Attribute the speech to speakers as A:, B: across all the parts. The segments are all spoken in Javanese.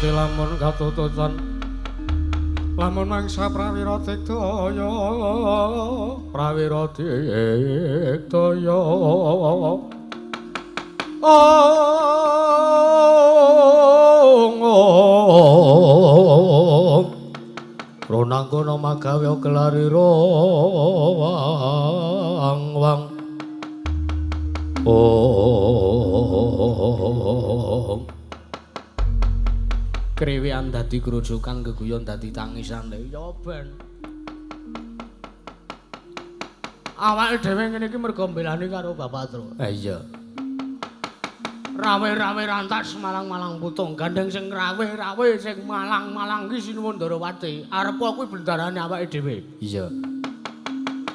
A: Gusti lamun katutusan lamun mangsa prawira digdaya prawira digdaya Ronangkono magawe kelarira wang Kriwian dadi grojokan geguyon dadi tangisan ya ben awake dhewe ngene iki mergo mbelani karo Bapak Tru. Ha iya. Rawe-rawe rantas malang-malang putung gandeng sing rawe-rawe sing malang-malang ki Sinuwun Ndarawati. Arepa kuwi bendarane awake dhewe. Iya.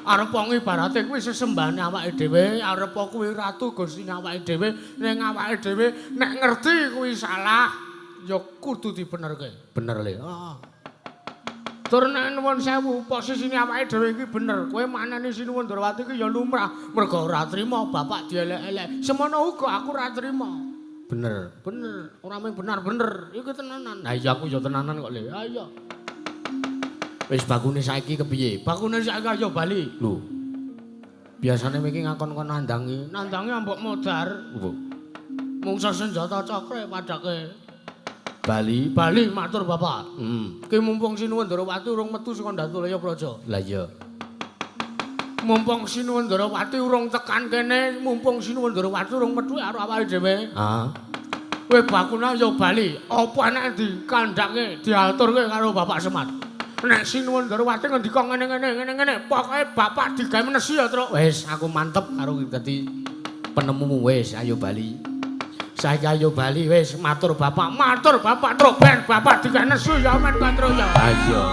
A: Arepa ibarate kuwi sesembahane awake dhewe, arepa kuwi ratu Gustine awake dhewe, ning awake dhewe nek ngerti kuwi salah ya kudu dibenerke. Bener le. Heeh. Tur nek nuwun sewu, posisine awake dhewe iki bener. Kowe manani Sinuwun Ndarawati iki ya lumrah, mergo ora trima bapak dielek-elek. Semono uga aku ora trima. Bener, bener. Ora mung bener-bener, iki tenanan. Ha iya aku ya tenanan kok le. Ha iya. Wis bakune saiki kepiye? Bakune saiki ayo bali. Lho. Biasane iki ngakon-kon nandangi, nandangi ambok modar. Mungsa senjata cakre padake. Bali matur Bapak. Ki mumpung Sinuwun Ndarawati urung metu saka Ndatulaya Praja. Lah iya. Mumpung Sinuwun Ndarawati urung tekan kene, mumpung Sinuwun Ndarawati urung metu karo awake dhewe. Heeh. Kowe bakune ya bali. Apa nek dikandhake, diaturke karo Bapak Semar. Nek Sinuwun Ndarawati ngendika ngene, pokoke Bapak digawe menesi ya, Truk. Wis aku mantep karo dadi penemumu wis ayo bali. Saiki ayo bali wis matur Bapak Truk ben Bapak digawe nesu ya men Katro ya. Ayo.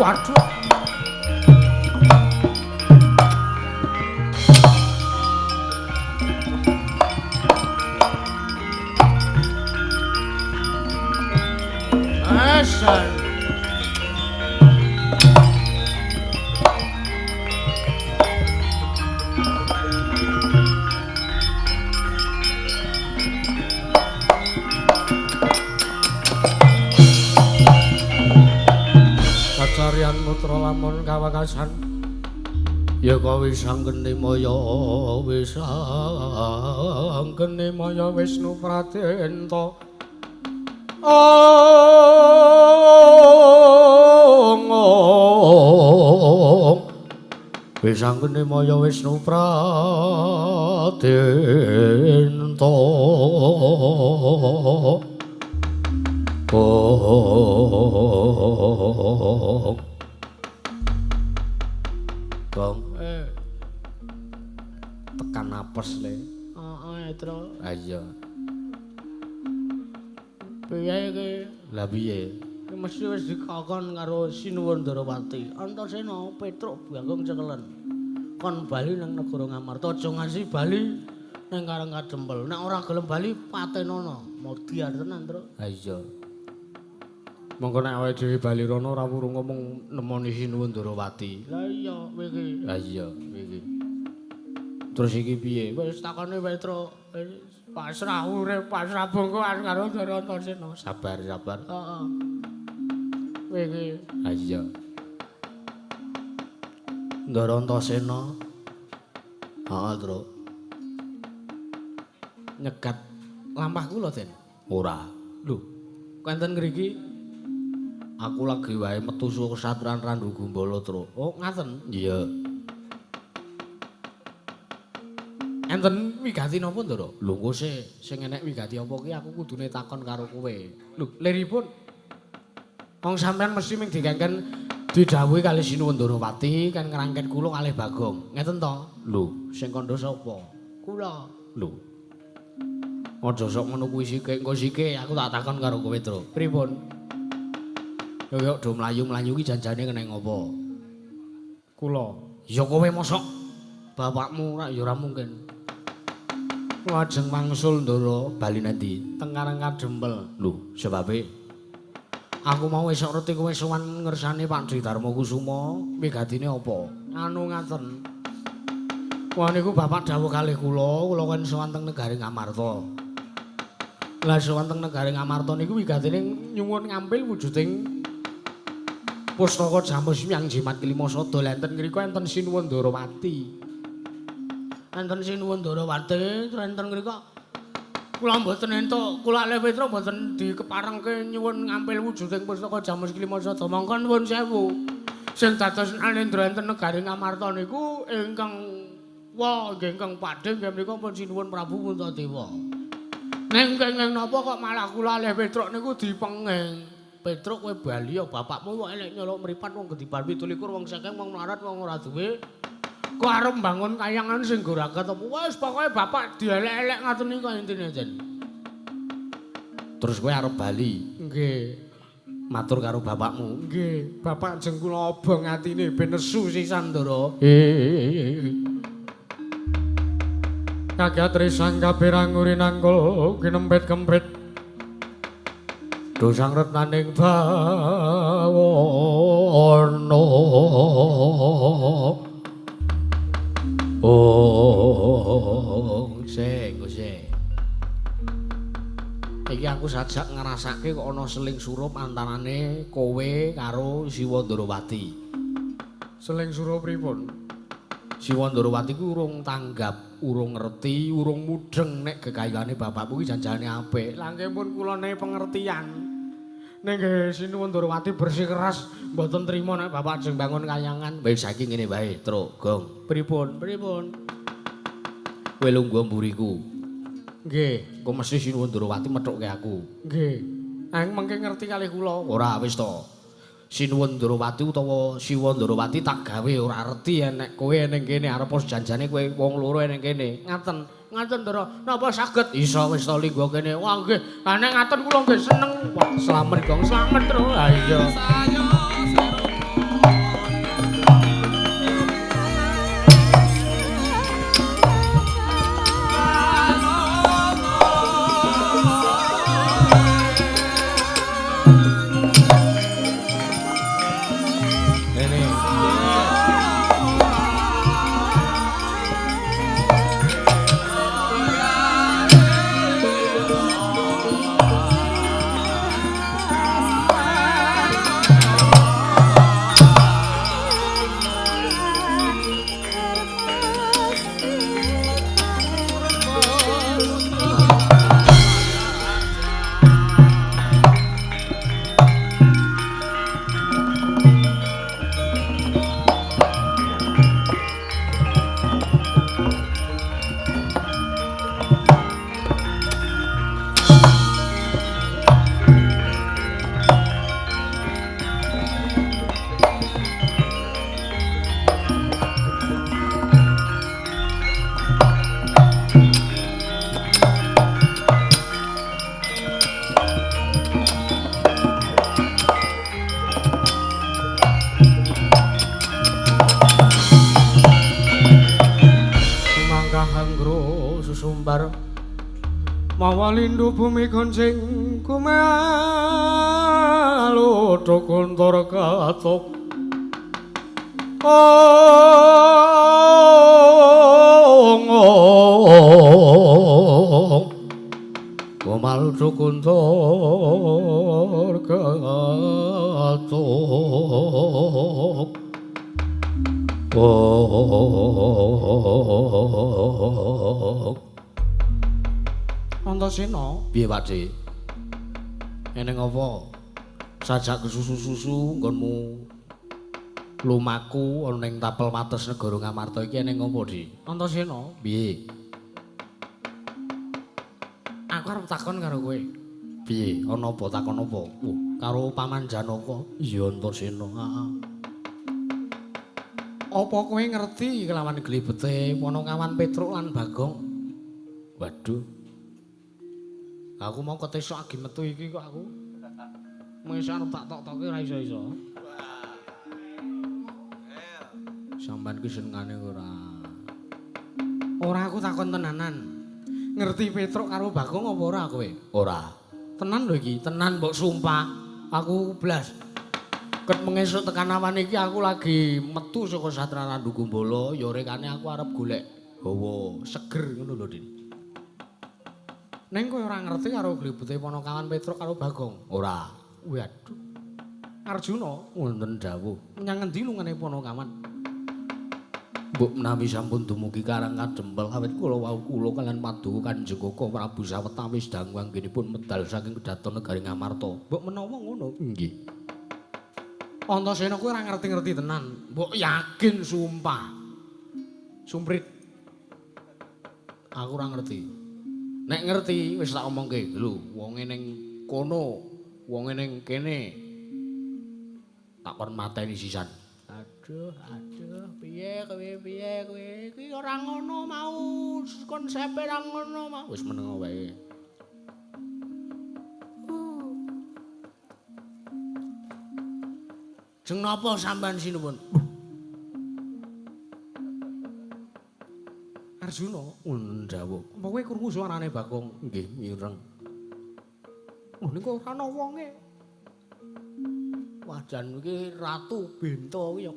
A: Waduh. Asan. Kacarian mutra lamun kawakasan ya kowe sanggene maya Wisnu Pradenta wis sanggene maya Wisnu Pradenta Gong, tekan apes le. Tru. Ah iya. Piye iki? Lah piye? Iki mesti wis dikakon karo Sinuwun Ndarawati. Antasena Petruk Bagong cekelen. Kon bali nang negara Ngamarta, aja ngasi bali ning Karang Kadempel. Nek ora gelem bali patenono. Modiar tenan, Tru. Ha iya. Monggo nek awake dhewe bali rono ora wurung ngomong nemoni Sinuwun Ndarawati. Lah iya iki. Lah iya iki. Terus iki piye? Wis takone wae, Tru. Pasrah urip, pasrah bongkoan karo Ndara Antasena. Sabar. Heeh. Iki. Ha iya. Ndara Antasena. Heeh, Tru. Nyegat lampah kula, Den. Ora. Lho, kenten ngriki aku lagi wae metu saka kesaturan Randu Gumbala, Tru. Oh, ngaten. Iya. Enten wigati napa, Ndara? Lho, engko sing enek wigati apa ki aku kudune takon karo kowe. Lho, liripun. Wong sampean mesti ming dikengken didhawuhi kali Sinuwundarawati kan ngrangket kula kalih Bagong. Ngeten to? Lho, sing kandha sapa? Kula. Lho. Aja sok ngono kuwi sik, engko sik aku tak takon karo kowe, Tru. Pripun? Yo do mlayu-mlayu ki janjane kena ngopo? Kula. Ya kowe mosok bapakmu rak ya ora mungkin. Lajeng mangsul Ndara bali nanti teng Karang Kadempel. Lho, sebabe aku mau esuk reti kowe sowan ngersani Pak Dri Darma Kusuma, migadine apa? Anu ngaten. Wah niku bapak dawuh kalih kula kan sowan teng negari Ngamarta. Lah sowan teng negari Ngamarta niku wigatine nyuwun ngampil wujuding pustaka Jamus Myang Jimat Kelima Sada enten ngrika enten Sinuwundarawati. Enten Sinuwundarawati enten ngrika kula mboten entuk kula Le Petra mboten dikeparengke nyuwun ngampil wujuding pustaka Jamus Kelima Sada. Monggo nuwun sewu. Sing dados Anendra enten negari Ngamarta niku ingkang ingkang padhe nggih menika pun Sinuwun Prabu Puntadewa. Ning kenging napa kok malah kula Le Petruk niku dipenging. Petruk kowe bali ya bapakmu kok elek nyolok mripat wong Gediban 17 wong saking wong melarat wong ora duwe. Kok arep mbangun kayangan sing go ragat apa wis pokoke bapak dielek-elek ngaten niku intine jen. Terus kowe arep bali? Nggih. Matur karo bapakmu. Nggih, bapak jeng kula obong atine ben nesu sisan Ndara. Kagatri sang kapiranguri nangkul kinempet-kempet dosang retnaning bawana sing iki aku sajak ngrasake kok ana seling surup antarane kowe karo Siwandarawati. Seling surup pripun? Siwandarawati ku urung tanggap, urung ngerti, urung mudeng nek gegayane bapakmu ki janjane apik. Langke pun kula nek pengertian. Nek Sinuwundarawati bersikeras mboten trima nek bapak jeng bangun kayangan. Wis saiki ngene wae, Truk, Gong. Pripun? Kowe lungguh mburiku. Nggih, kok mesti Sinuwundarawati methukke aku. Nggih. Ang mengke ngerti kalih kula. Ora wis to. Sinuwundarawati utawa Siwandarawati tak gawe ora arti nek kowe ning kene arep janjane kowe wong loro ning kene. Ngaten Ndara. Napa saged? Iso wis to linggo kene. Wah nggih. Lah nek ngaten kula nggih seneng. Wah, slamet Gong, slamet terus. Ha iya. Mawalindo bumi gonceng kumelu dokontor katok kumalu dokontor katok Antasena, piye Pakcik? Eneng apa? Sajak kesusu-susu nggonmu lumaku ana ning tapel wates negara Ngamarta iki eneng apa, Dik? Antasena, piye? Aku arep takon karo kowe. Piye? Ana apa takon apa? karo Paman Janaka. Iya Antasena. Heeh. Apa kowe ngerti kelawan glibete Ponokawan Petruk lan Bagong? Waduh. Aku mau ketesok agi metu iki kok aku. Mesa arep tak tok-toke ora iso-iso. Sampeyan ki senengane ora. Ora aku takon tenanan. Ngerti Petruk karo Bagong apa ora kowe? Ora. Tenan lho iki, tenan mbok sumpah. Aku blas. Ket mengesuk tekan awan iki aku lagi metu saka Satra Randu Gumbala, ya rekane aku arep golek hawa seger ngono lho, Din. Neng kowe ora ngerti karo glibete Ponokawan Petruk karo Bagong? Ora. Waduh. Arjuna wonten dawuh, menyang endi lungane Ponokawan? Mbok menawi sampun dumugi Karang Kadempel awit kula wau kula kaliyan Paduka Kanjeng Koko Prabu sawetawis dangu anggenipun medal saking Kedaton Negari Ngamarta. Mbok menawa ngono? Nggih. Antasena kowe ora ngerti-ngerti tenan. Mbok yakin sumpah. Sumprit. Aku ora ngerti. Nek ngerti wis tak omongke. Lho, wonge ning kono, wonge ning kene. Tak kon mateni sisan. Aduh, piye kowe? Iki ora ngono mau, konsepe ora ngono mau. Wis meneng wae. Jeng napa sampean sinuwun? Arjuna ndawuh. Apa kowe krungu suarane Bagong? Nggih, mireng. Lho niku ora ana wonge. Wajan iki Ratu Bento kuwi ya.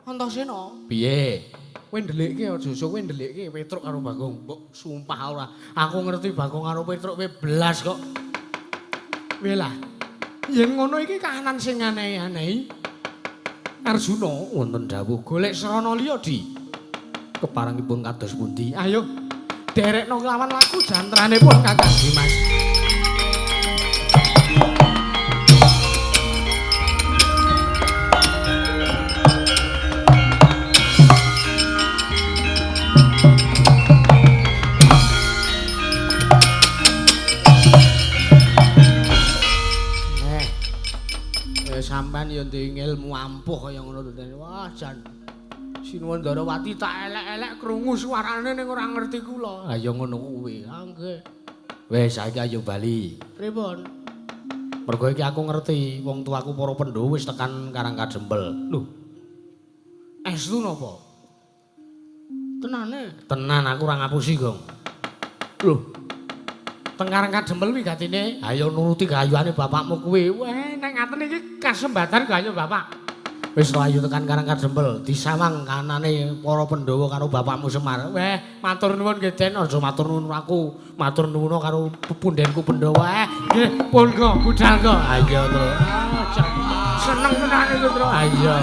A: Antasena, piye? Kowe ndelikke aja kowe ndelikke Petruk karo Bagong. Mbok sumpah ora. Aku ngerti Bagong karo Petruk kowe belas kok. Welah. Yen ngono iki kahanan sing aneh-aneh. Arjuna wonten dawuh golek srana liya Di. Keparengipun kados pundi? Ayo derekno kelawan laku jantranipun Kakang Dimas. Sampeyan ya ndek ilmu ampuh kaya ngono to. Wah, jan Sinuwun Darawati tak elek-elek krungu suarane ning ora ngerti kula. Ha ya ngono kuwi. Ha nggih. Wis saiki ayo bali. Pripun? Mergo iki aku ngerti wong tuaku para Pandhawa wis tekan Karang Kadempel. Lho. Estu napa? Tenane? Tenan aku ora ngapusi, Gong. Lho. Teng Karang Kadempel kuwi gatine ayo nuruti gayuhane bapakmu kuwi. Weh, nek ngaten iki kasembatan gayuh bapak. Wis ayo tekan Karang Kadempel, disawang kanane para Pandhawa karo bapakmu Semar. Weh, matur nuwun nggih Den, aja matur nuwun aku. Matur nuwun karo pepundhenku Pandhawa. Nggih, pun kok budal kok. Ayo to. Seneng tenan iki, Tru. Ayo.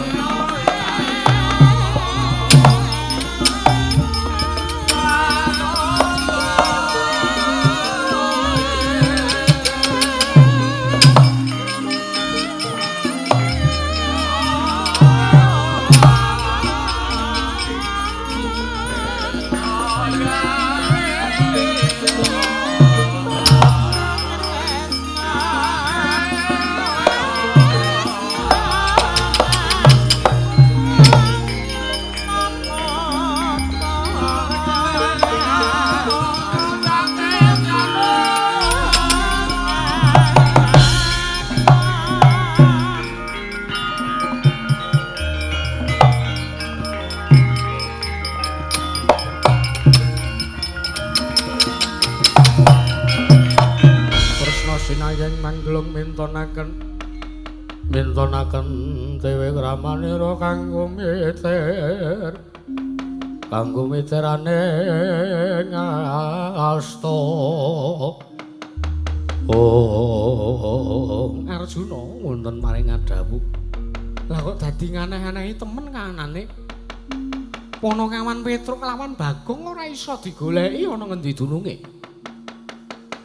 A: Sinayan manglung mintonaken dewe kramanira kanggo miterane ngasta. Arjuna wonten maring adhawu. Lah kok dadi nganeh-anehi temen kanane. Ponokawan Petruk lawan Bagong ora iso digoleki ana ngendi dununge.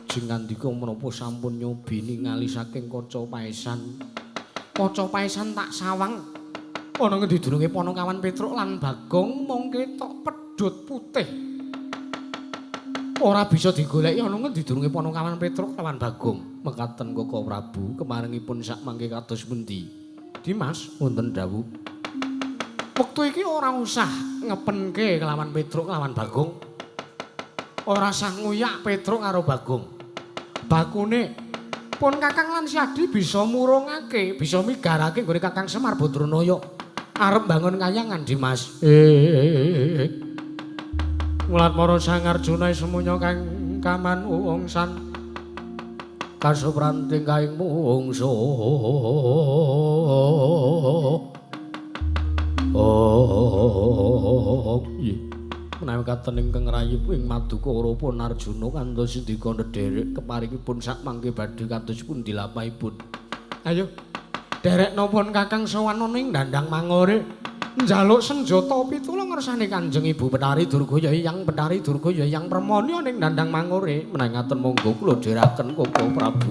A: Sing ngandika menapa sampun nyobi ningali saking kaca paesan. Kaca paesan tak sawang. Ana ngendi dununge Ponokawan Petruk lan Bagong mung ketok pedhot putih. ora bisa digoleki ana ngendi durunge Panakawan Petruk lawan Bagong. Mekaten Koko Prabu, kemaringipun sak mangke kados pundi? Dimas wonten dawuh. Wektu iki ora usah ngepenke kelawan Petruk lawan Bagong. Ora usah nguyak Petruk karo Bagong. Bakune pun Kakang lan Siadi bisa murungake, bisa migarake nggone Kakang Semar Badranaya arep bangun kayangan Dimas. Mulat mara Sang Arjuna semuanya kang kaman uungsan kasupranting kaing mungsu. Menawi katen ingkang rayi ing Madukara pun Arjuna kantos sindika ndherek keparingipun sak mangke badhe kados pundi lapahipun. Ayo derek napa Kakang sowan ning Dandang Mangore njaluk senjata pitulung ngersane Kanjeng Ibu Betari Durga Hyang Betari Durga Hyang Permana ning Dandang Mangore. Menawi ngaten monggo kula dherekaken Koko Prabu.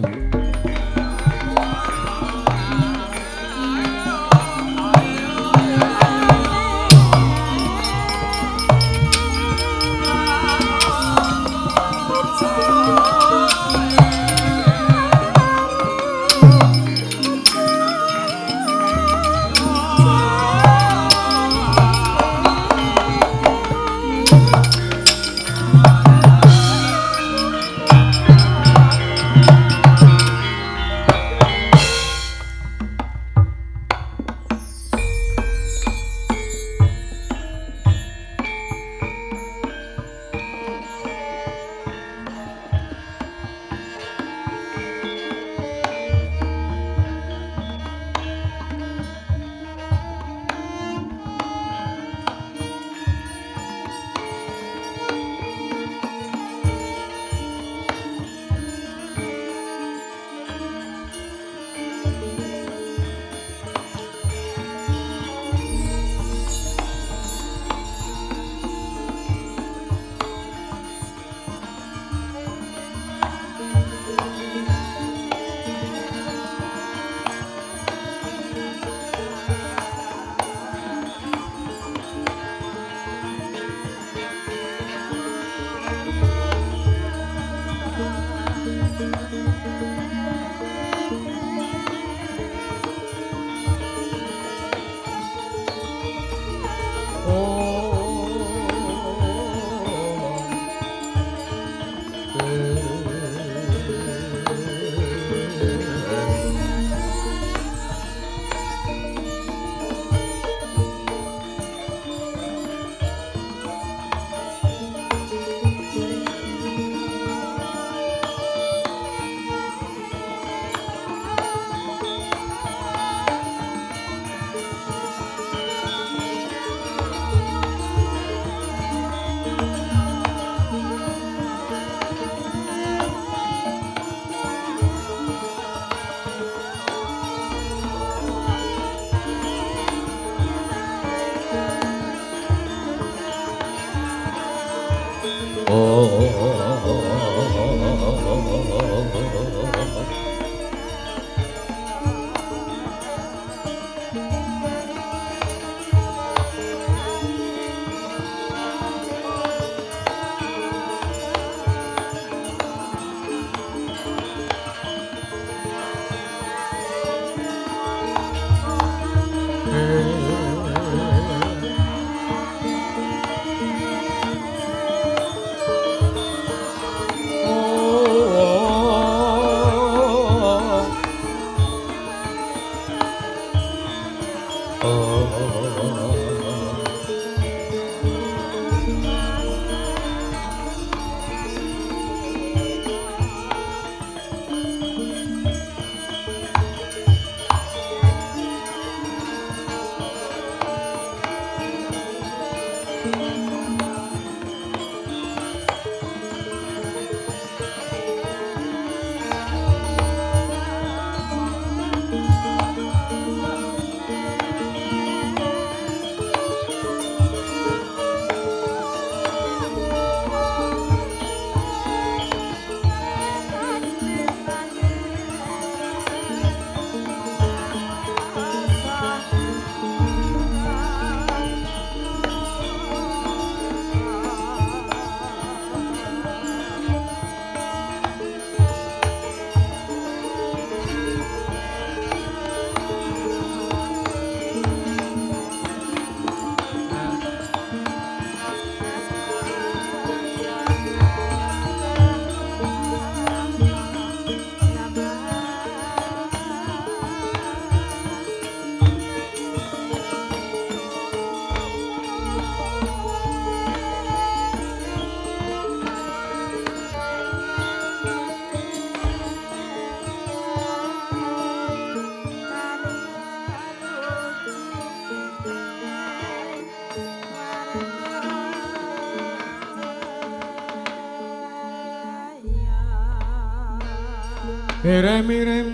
A: Mirem-mirem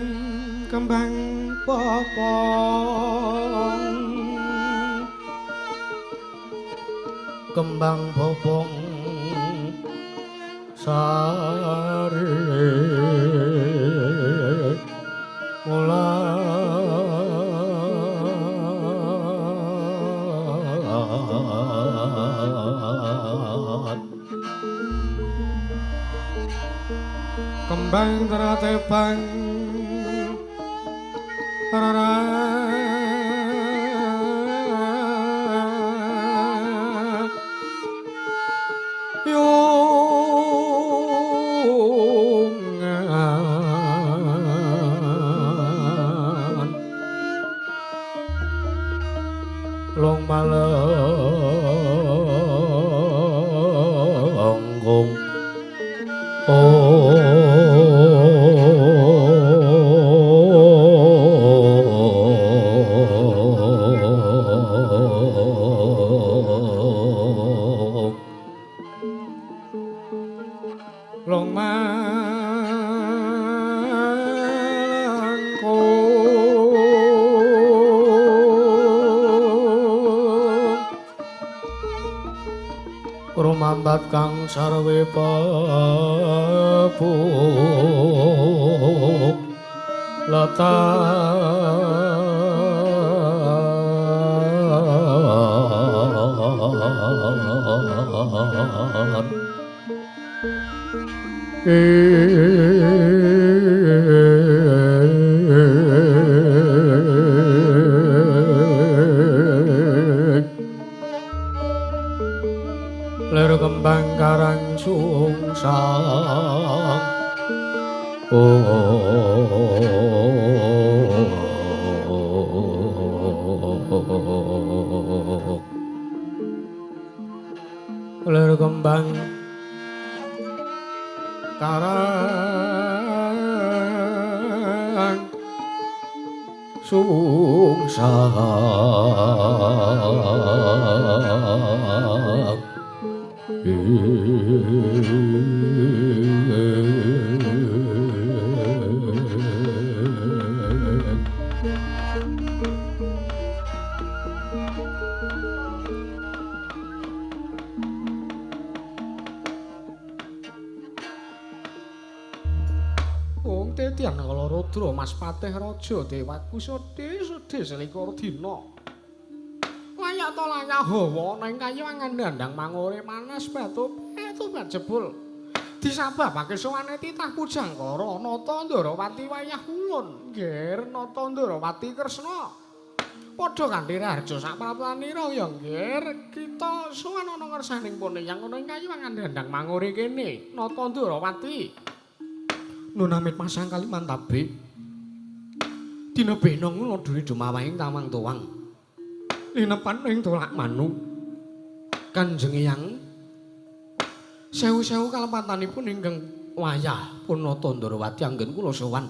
A: kembang popong kembang popong sari kembang teratepang yungan long malenggung long malenggung rumambat kang sarwe pepu latan ler kembang karang sungsang ler kembang karang sungsang wong tetian kala Rudra Mas Patih Raja Dewaku sedhe selikur dina layak to layak hawa ning kayuwangan dandang mangure manas batu jebul disababake sowane titah Pujangkara Nata Ndarawati wayah ulun nggih Nata Ndarawati Kresna padha kanthi harja sak praplanira ya nggih kita sowan ana ngersaning pun yang ana ing kayuwangan dandang mangure kene Nata Ndarawati Nun amit masang kali mantabe dina bena ngono dhewe dumawahing tamang tuwang linepan ing tolak manu Kanjeng Eyang sewu-sewu kalepatanipun ingkang wayah pun Nata Ndarawati anggen kula sowan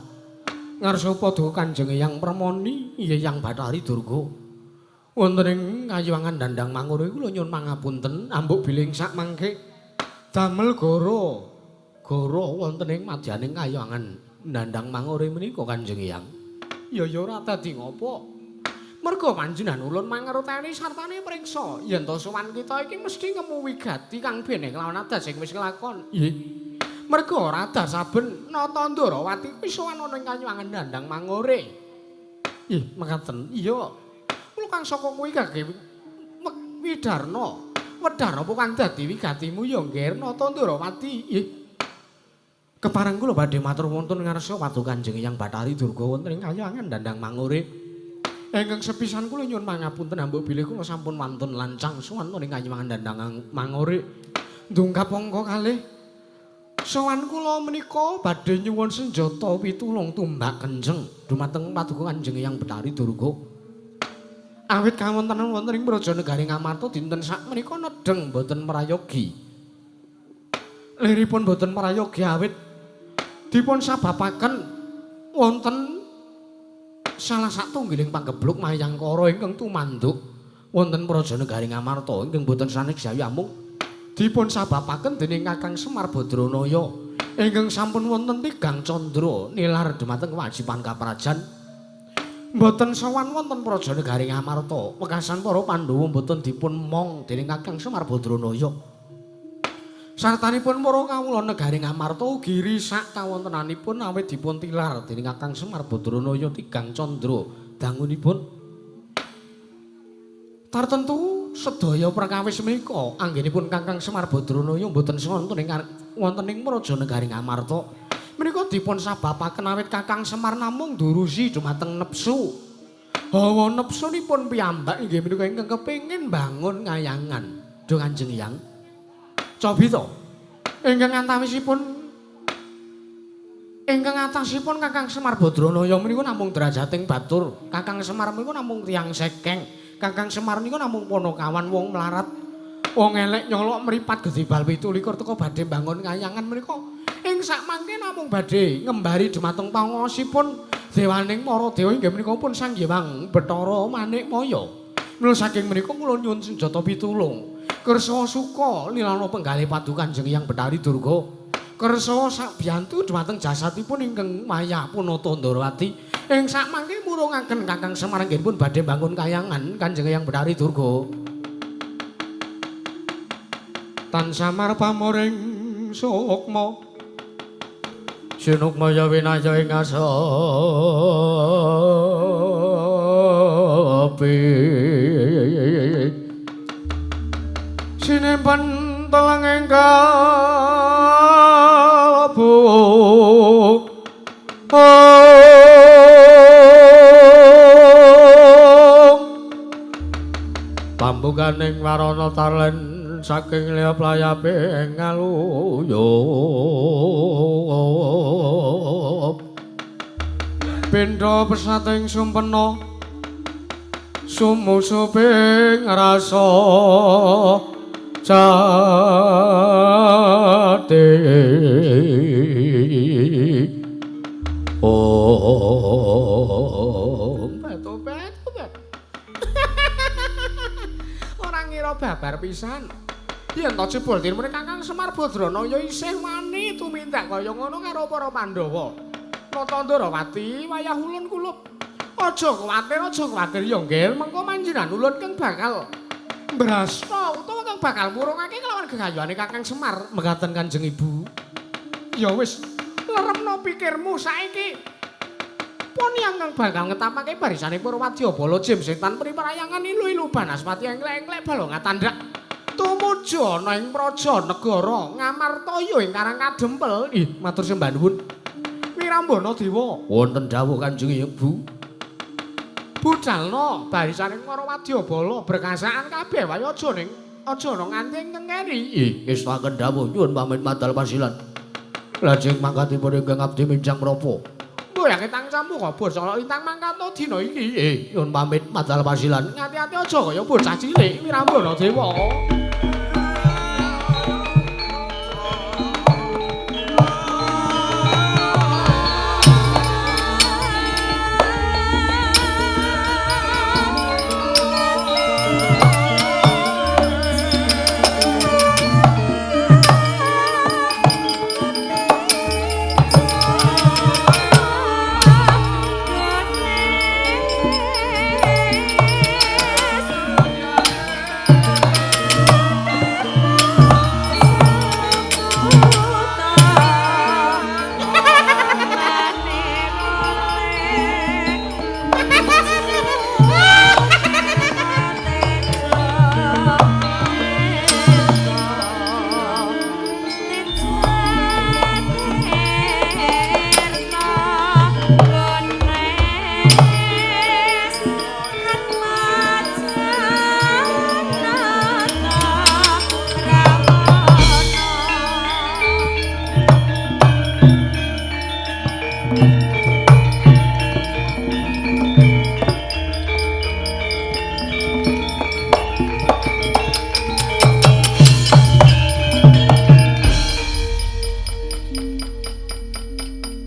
A: ngarsa padha Kanjeng Eyang Permoni Eyang Bathari Durga wonten ing kayuwangan dandang mangure kula nyuwun pangapunten ambuk biling sak mangke damel goro wonten ing madyaning kayuwangan dandang mangure menika Kanjeng Eyang ya ora dadi ngopo merga panjenengan ulun mangerteni sartane priksa yen to sowan kita iki mesti ngemu wigati kang bene kelawan adat sing wis kelakon nggih merga ora adat saben Nata Ndarawati kuwi sowan ana ing kayuwangan dandang mangure nggih mekaten iya kula kang saka kuwi kangge Widarna wedhar apa kang dadi wigatimu ya nggih Nata Ndarawati nggih kepareng kula badhe matur wonten ngarsa watu Kanjeng Eyang Bathari Durga wonten ing kayuwangan dandang mangure. Ingkang sepisan kula nyuwun pangapunten ambuk bilih kula sampun wantun lancang sowan ing kayuwangan dandang mangure. Ndungkap angka kalih. Sowan kula menika badhe nyuwun senjata pitulung tumbak kenjeng dumateng paduka Kanjeng Eyang Bathari Durga. Awit kawontenan wonten ing Brajanegari Ngamarta dinten sak menika nedheng boten prayogi. Liripun boten prayogi awit dipun sababaken wonten salah satunggiling panggebluk Mayangkara ingkang tumanduk wonten Brajanegari Ngamarta ingkang boten sanes jawi amung dipun sababaken dening Kakang Semar Badranaya ingkang sampun wonten tigang candra nilar dhumateng kewajiban kaprajan mboten sowan wonten praja negari Ngamarta wekasan para Pandhawa mboten dipun mong dening Kakang Semar Badranaya sartanipun para kawula negari Ngamarta ugi risak kawontenanipun awit dipun tilar dening Kakang Semar Badranaya tigang candra dangunipun tartentu sedaya perkawis menika anggenipun Kakang Semar Badranaya mboten wonten ing praja negari Ngamarta menika dipun sababaken awit Kakang Semar namung durusi dumateng nepsu hawa nepsunipun piyambak inggih menika ingkang kepengin bangun ngayangan do Kanjeng Hyang cobi to ingkang atasipun Kakang Semar Badranaya menika namung drajating batur Kakang Semar menika namung tiyang sekeng Kakang Semar niku namung ponokawan wong melarat. Wong elek nyolok mripat gedibal 17 teka badhe bangun ngayangan menika. Ing sakmangke namung badhe ngembari dhumateng pangosipun dewaning Maradewa inggih menika pun Sang Hyang Bathara Manikmaya. Mula saking menika kula nyuwun senjata pitulung. Kersa suka nilana penggalih paduka Kanjeng Hyang Bathari Durga. Kersa sakbiyantu dhumateng jasadipun ingkang Maya Punata Ndarawati. Ing sakmangke murungaken Kakang Semar nggihipun badhe bangun kayangan Kanjeng Hyang Bathari Durga. Tan Samar pamoring sukma sinukmaya winaya ing asapi sinempen telang ing kalbu pambukaning warana talen saking liya playape ngaluyup pindha pesating sumpena sumusuping rasa jati Orang ngira babar pisan. Yen to jebul dirmene Kakang Semar Badranaya isih wani tumindak kaya ngono karo para Pandhawa. Nata Ndarawati wayah ulun kulup. Aja kuwatir ya nggih, mengko manjenengan ulun kang bakal brasta utawa kang bakal murungake kelawan gegayuhane Kakang Semar mekaten Kanjeng Ibu. Ya wis, leremno pikirmu saiki. Pun yang kang bakal ngetapake barisane para Wadyabala Jem Setan priparayangan ilu-ilu Banaspati englek-englek balonga tandak. Tumuju ana ing praja negara Ngamartaya ing Karang Kadempel. Ih, matur sembah nuwun. Wirambana Dewa. Wonten dawuh Kanjeng Ibu. Budalna barisaning para Wadyabala berkasaan kabeh wae aja ana nganti ngengeri. Ih, ngestaken dawuh nyuwun pamit madal pasilan. Lajeng mangkatipun ingkang abdi minjang menapa? Mboyake tang campu kok bocah intang mangkat dina iki. Nyuwun pamit madal pasilan. Ngati-ati aja kaya bocah cilik Wirambana Dewa.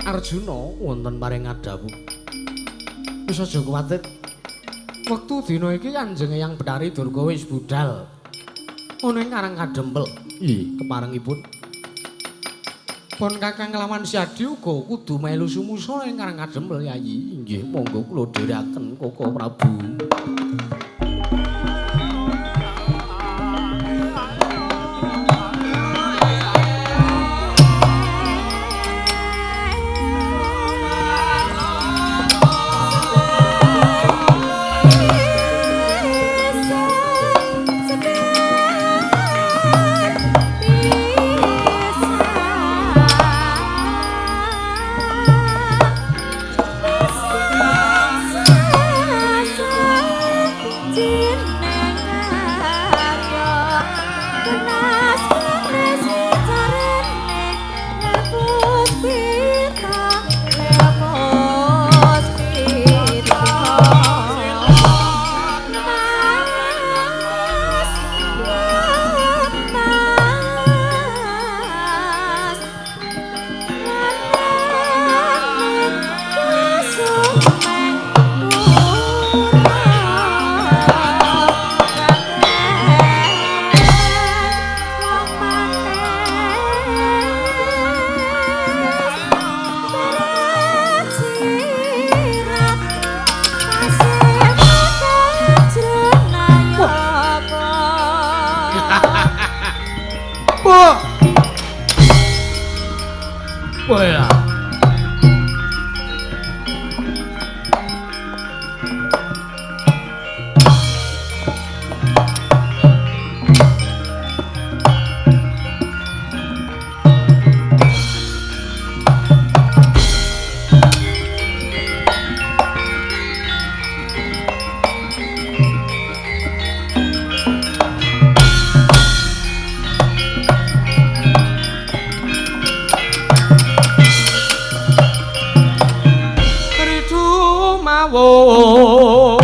A: Arjuna wonten paring ngadhawuh. Wis aja kuwatir. Wektu dina iki Kanjeng Hyang Bathari Durga wis budhal. Ana ing Karang Kadempel. Ih, keparengipun. Pun Kakang Lawan Siadi uga kudu melu sumusa ing Karang Kadempel Yayi. Nggih, monggo kula dherekaken Koko Prabu. Wah. Mawon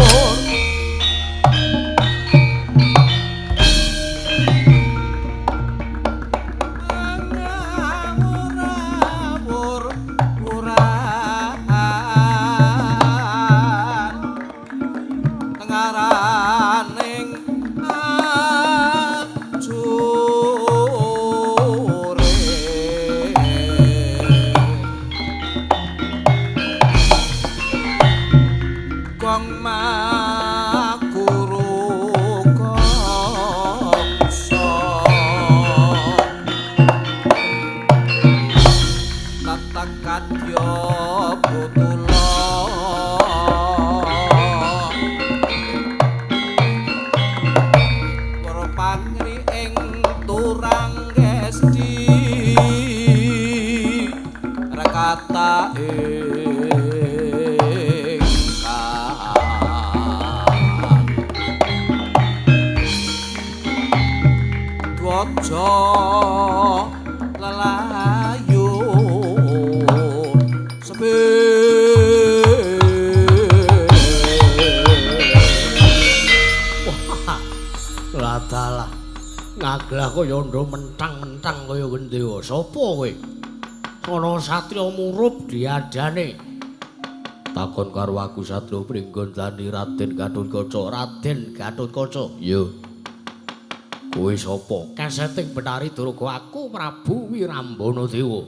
A: ngaglah kaya ndo mentang-mentang kaya Gendewa. Sapa kowe? Ana satriya murup diadane. Takon karo aku satriya Pringgondani Raden Gatotkaca. Raden Gatotkaca. Yo. Kowe sapa? Kaseting Betari Durga aku Prabu Wirambana Dewa.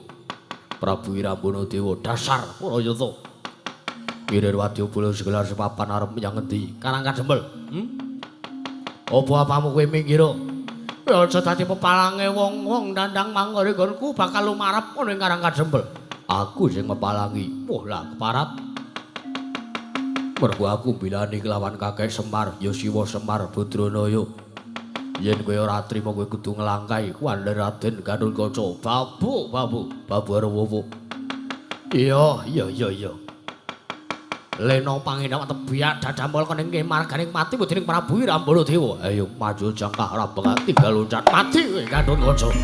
A: Prabu Wirambana Dewa dasar Prayata. Kirir wadyabala segelar sepapan arep menyang endi? Karang Kadempel. Apa apamu kowe mingira? Aja dadi pepalange wong-wong dandang manggoregonku bakal lumarap ana ing Karang Kadempel. Aku sing mepalangi. Wah lah keparat. Mergo aku bilani kelawan Kakek Semar, ya Siwa Semar Badranaya. Yen kowe ora trima kowe kudu nglangkai Wandher Raden Gatotkaca. Babu arep. Iya. Lena panginawak tebiak dadamel kening marganing mati pudining Prabu Wirambana Dewa. Ayo maju jangkah ora bakal tinggal loncat mati kowe Gatotkaca.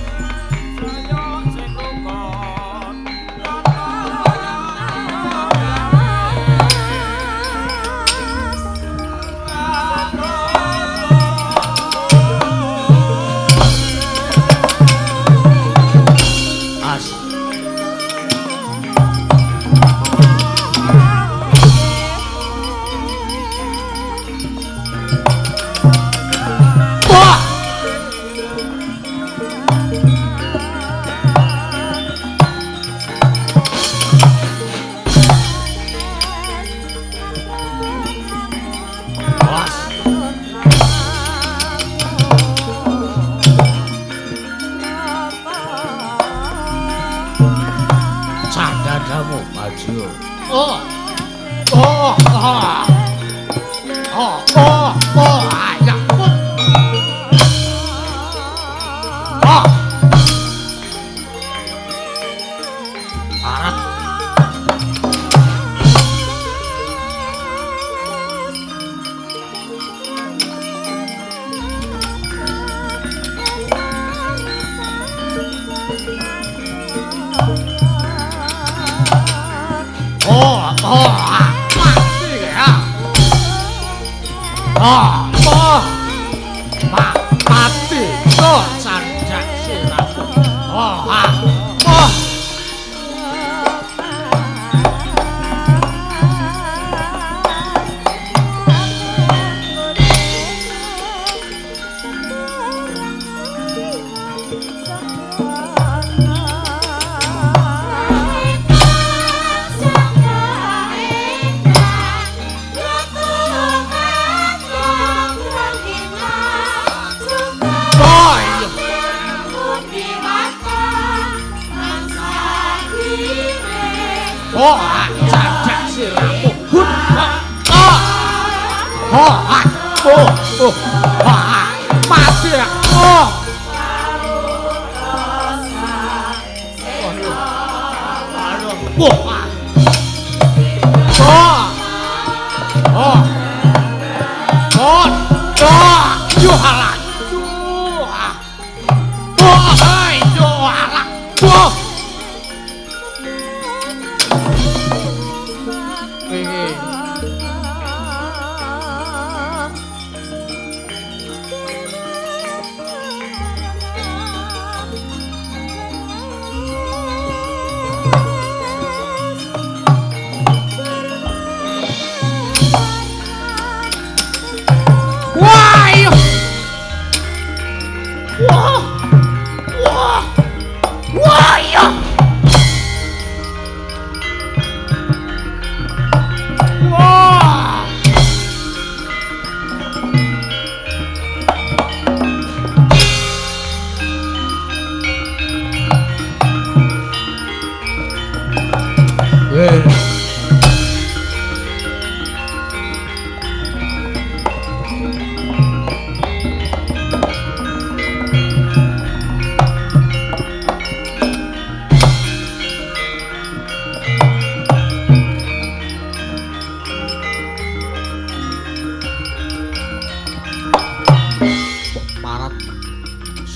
A: Oh. Oh. Oh. Oh. Oh. Oh. Ya ampun. Oh. Parah. Mati ya. Mati. Sandak siramu. Sandak siramu. Mati ya.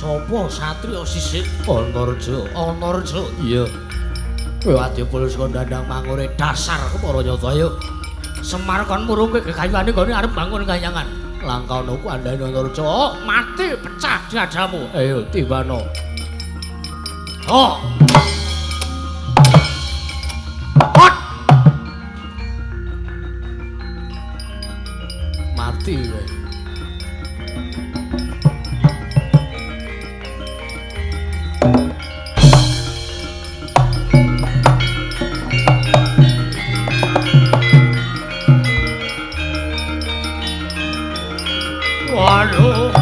A: Sopo satrio sisik Anarja iya kowe adipul saka Dandang Mangure dasar para nyata ya Semar kon murungke gegayuhane gone arep bangun kahyangan langkono ku andane Anarja mati pecah dadamu ayo timbana mati kowe Waduh.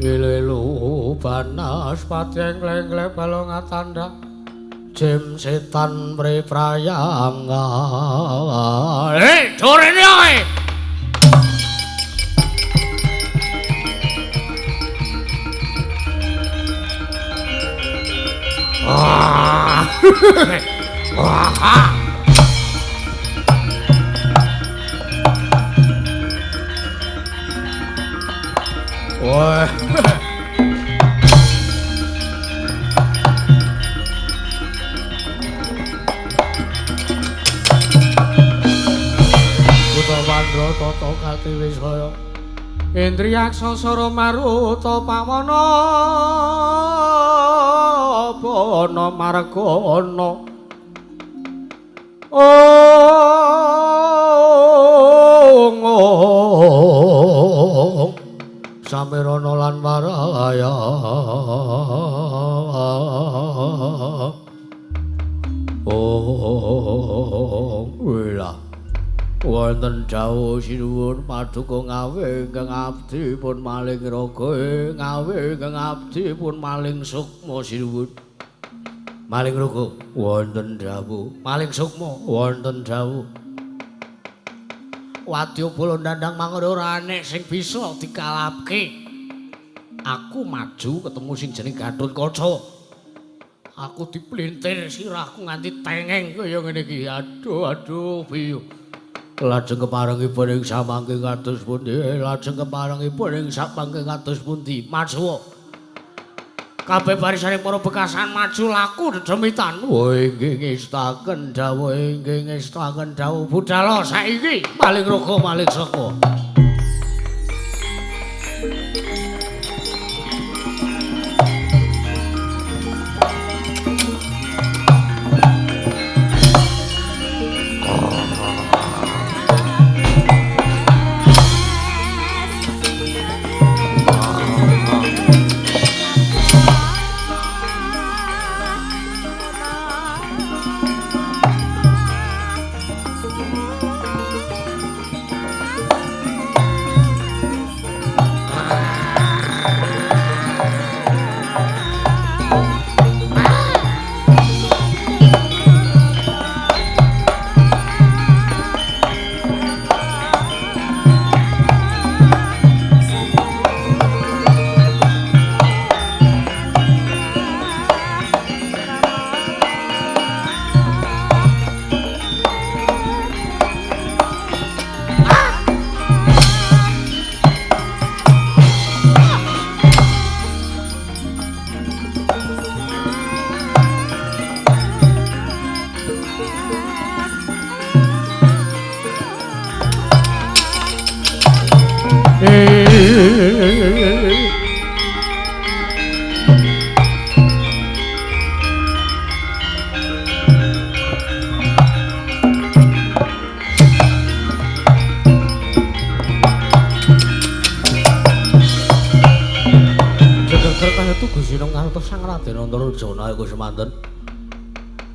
A: Ilelu panas pateng leng-leng balonga tanda Jim setan preprayanga dorene ae Wah. Utawandra tata katiwisaya. Indriyaksa sara maruta pawana ana margana Samirana lan Maraya Wila wonten dawuh sinuwun paduka ngawe ingkang abdi pun maling raga ngawe ingkang abdi pun maling sukma sinuwun maling raga wonten dawuh maling sukma wonten dawuh Wadyabala ndandang mangkono ora enek sing bisa dikalapke aku maju ketemu sing jeneng Gatotkaca aku diplintir sirahku nganti tengeng kaya ngene iki aduh piye lajeng keparengipun ing samangke kados pundi lajeng keparengipun ing samangke kados pundi maju kabeh barisaning para bekasan maju laku dedemitan inggih ngestaken dawuh budhal saiki maling raga maling saka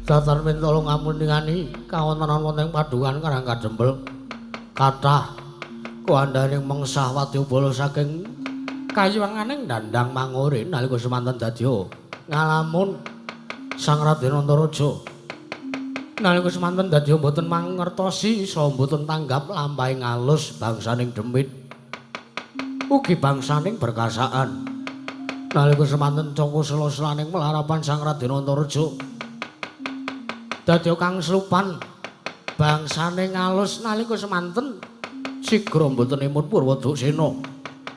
A: Datar mintolo ngamuningani kawontenan wonten padukan Karang Kadempel kathah kuandhaning mengsah wadyabala saking kayuwanganing dandang mangure nalika semanten dadya ngalamun Sang Raden Antaraja nalika semanten dadya boten mangertosi saha boten tanggap lampahing alus bangsaning demit ugi bangsaning berkasaan nalika semanten cangka sela-selaning melarapan Sang Raden Antaraja dadya kang slupan bangsane ngalus nalika semanten sigra mboten imut Purwodaksena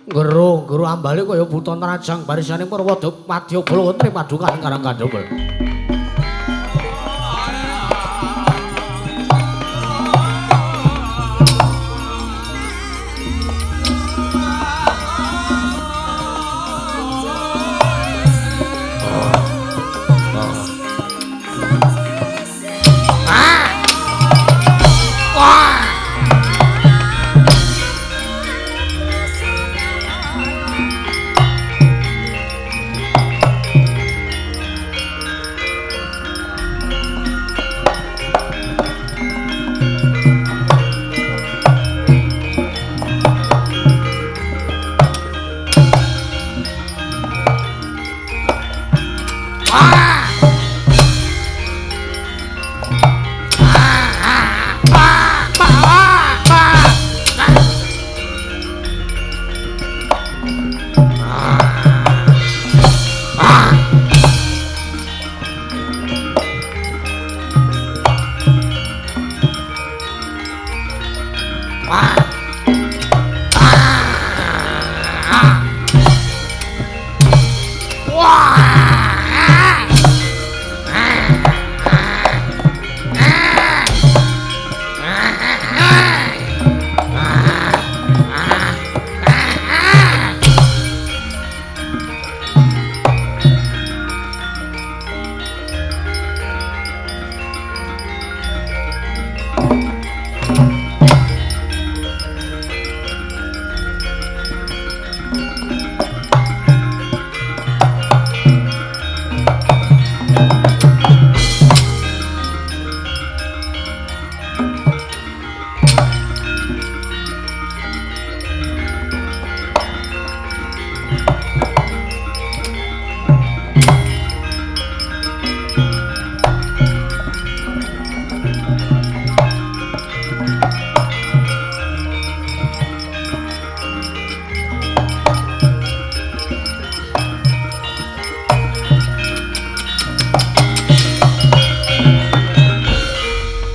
A: ngero ambali kaya buta trajang barisane Wadyabala wonten padukan Karang Kadempel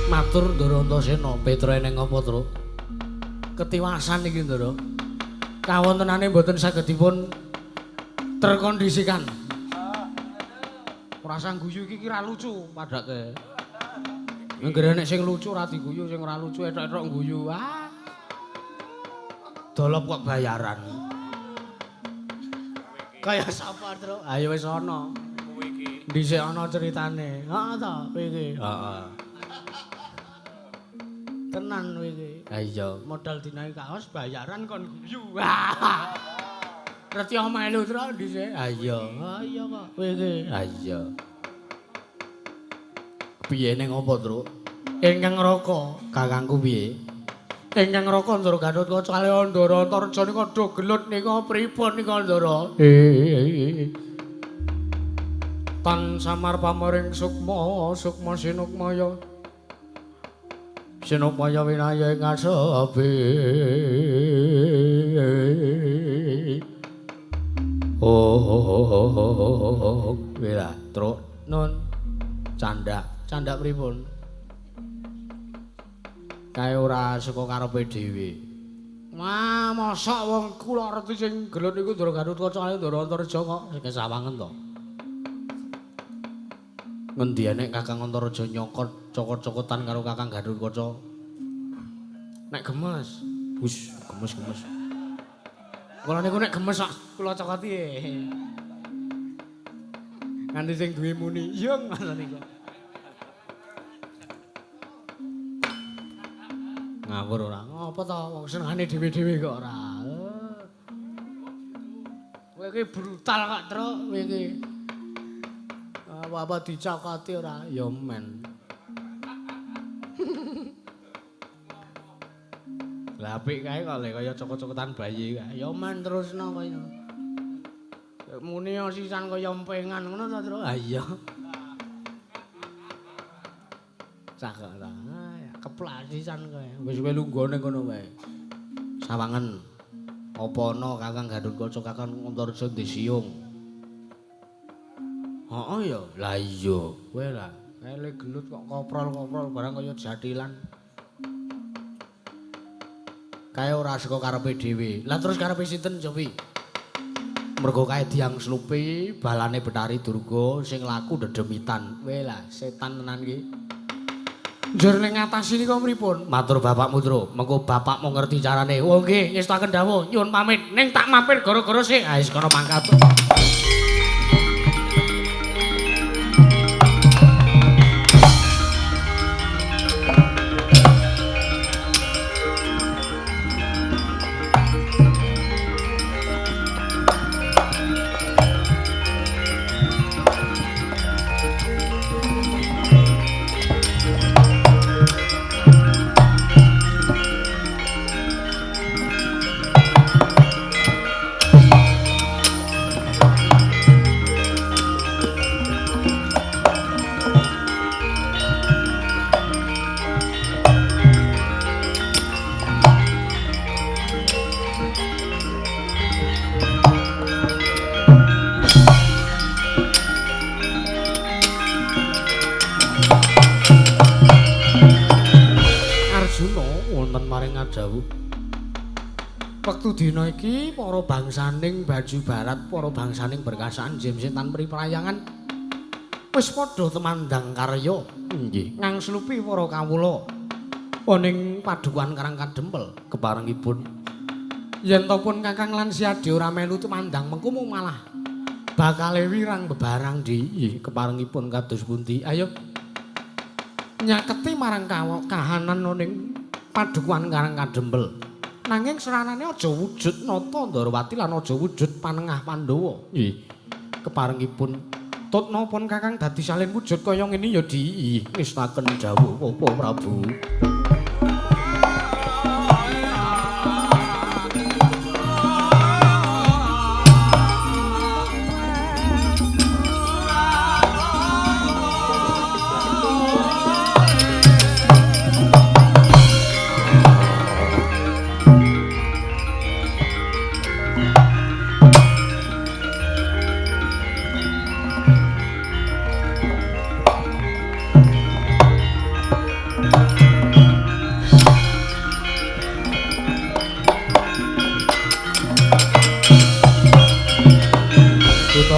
A: Matur Ndara Antasena, Petra eneng apa, Tru? Ketiwasan iki, Ndara. Kawontenane mboten saged dipun terkondisikan. Ora sang guyu iki ra lucu padake. Anggere nek sing lucu ora diguyu, sing ora lucu etok-etok guyu. Ah. Dolop kok bayaran. Kaya sapa, Tru? Ayo wis ana. Kowe iki. Dhisik ana ceritane. Heeh ta, kowe iki. Heeh. Tenan kowe iki. Ha iya, modal dinae kaos bayaran kon guyu. Retya melu Tru dhisik. Ha iya. Ha iya kok kowe iki. Ha iya. Piye ning apa, Tru? Ingkang Raka, kakangku piye? Ingkang Raka Ndara Gatotkaca kaliyan Ndara Antareja nika do gelut nika pripun nika Ndara? Tan samar pamaring sukma, sukma sinukmaya. Sinukmaya winaya ing asabe. Oh, wela, Truk. Nun. Candak pripun? Kae ora saka karepe dhewe. Wah, mosok wong kula reti sing gelut niku Ndara Gatotkaca kaliyan Ndara Antareja kok sing sawangen to. Ngendi nek Kakang Antareja nyokot cokot-cokotan karo Kakang Gatotkaca. Nek gemes, wis gemes. Kula niku nek gemes kok kula cokoti. Nganti sing duwe muni, "Yung," ngono niku. Ngawur ora. Ngopo to wong senengane dhewe-dhewe kok ora. Kowe iki brutal kok, Truk, kowe iki. Apa dicokoti ora? Ya men. Lah apik kae kok le kaya cokot-cokotan bayi kae. Ya men terusno kaya. Muni sisan kaya empengan ngono ta, Tru? Ha iya. Cakek ta. Keplak sisan kae. Wis kowe lungguh ning kono wae. Sawangen. Apa ana Kakang Gatotkaca Kakang Antareja ndisiung? Heeh ya. Lah iya, kowe lah. Kae gelut kok koprol-koprol barang kaya jatilan. Kae ora saka karepe dhewe. Lah terus karepe sinten, Jopi? Mergo kae Dyang Slupi, balane Betari Durga sing laku dedemitan. Kowe lah setan tenan iki. Njur ning ngatasi nika pripun? Matur bapakmu, Tru. Mengko bapakmu ngerti carane. Oh nggih, ngestaken dawuh. Nyuwun pamit. Ning tak mampir gara-gara sik. Ha wis kono mangkat. Wektu dina iki para bangsaning baju barat, para bangsaning berkasaan jemsetan priprayangan wis padha temandang karya. Nggih, ngangslupi para kawula oning padukan Karang Kadempel keparengipun. Yen to pun Kakang lan Siadi ora melu temandang mengko malah bakal wirang bebarang di keparengipun kados pundi. Ayo nyaketi marang kahanan oning padukan Karang Kadempel. Nanging seranane aja wujud nata Ndarawati lan aja wujud panengah Pandhawa. Nggih. Keparengipun tutna pun Kakang dadi salin wujud kaya ngene ya diistaken dawuh apa Prabu.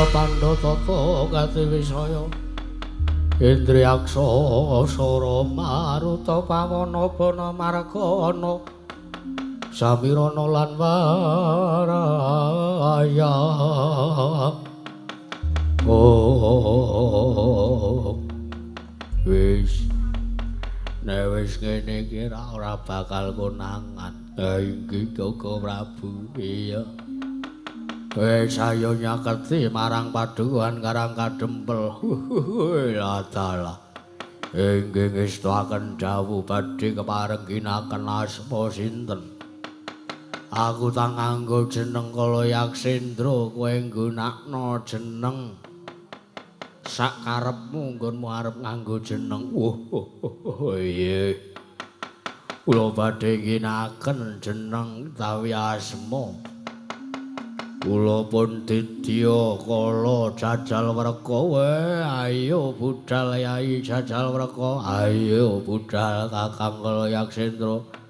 A: Pandotata Gati Wisaya Indriyaksa Sora Maruta Pawana Bana Margana Samirana lan Waraya Wis nek wis ngene iki ora bakal konangan. Ha inggih Koko Prabu. Iya. Wis ayo nyaketi marang padukuhan Karang Kadempel. La dalah. Inggih ngestaken dawuh badhe keparenginaken asma sinten? Aku tak nganggo jeneng Kala Yaksendra, kowe nggunakno jeneng sak karepmu nggonmu arep nganggo jeneng. Iya. Kula badhe nginaken jeneng utawi asma. Kula pun didya Kala Jajal-Wreka. Ayo budal Yai Jajal-Wreka. Ayo budal Kakang Kala Yaksendra.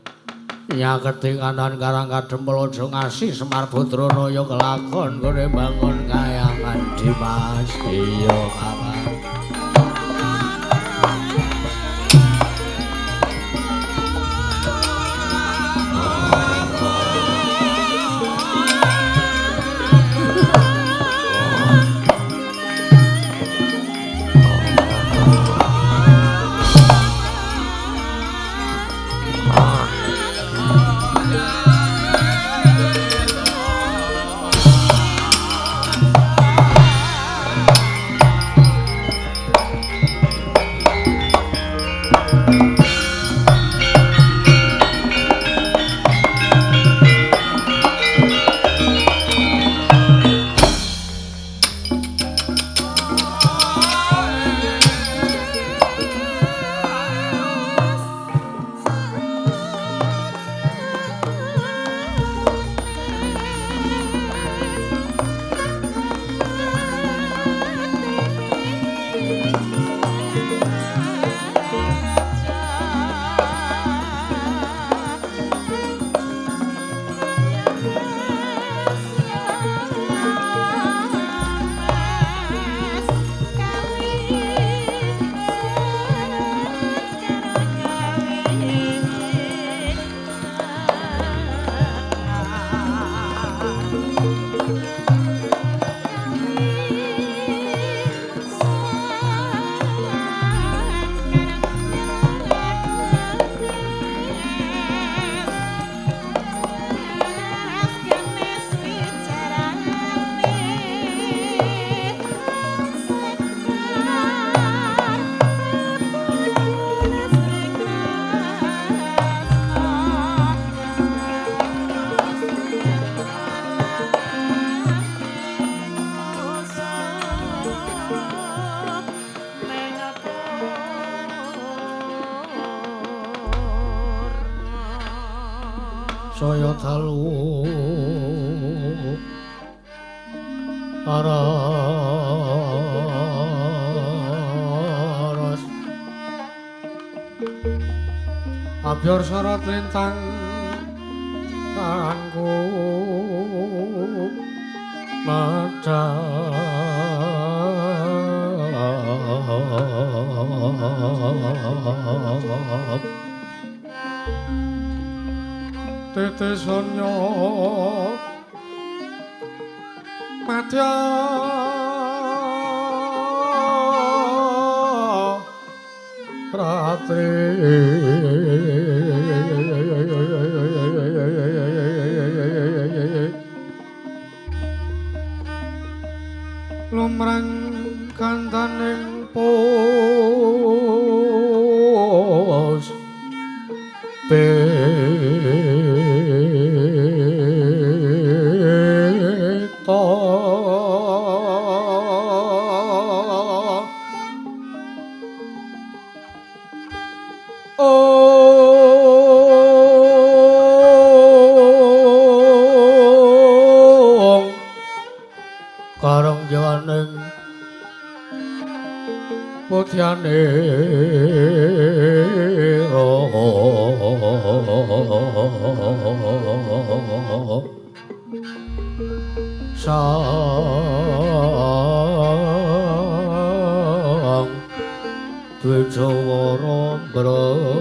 A: Nyaketi kanan Karang Kadempel aja ngasih Semar Badranaya kelakon kene bangun kayangan Dimas. Iya Kakang. Saya dalu aras abyor sarat lintang kanggo madhap tetesonyo madya ratri lumrang kandaning pos karang jawaning putyane sa
B: Wijawara Brana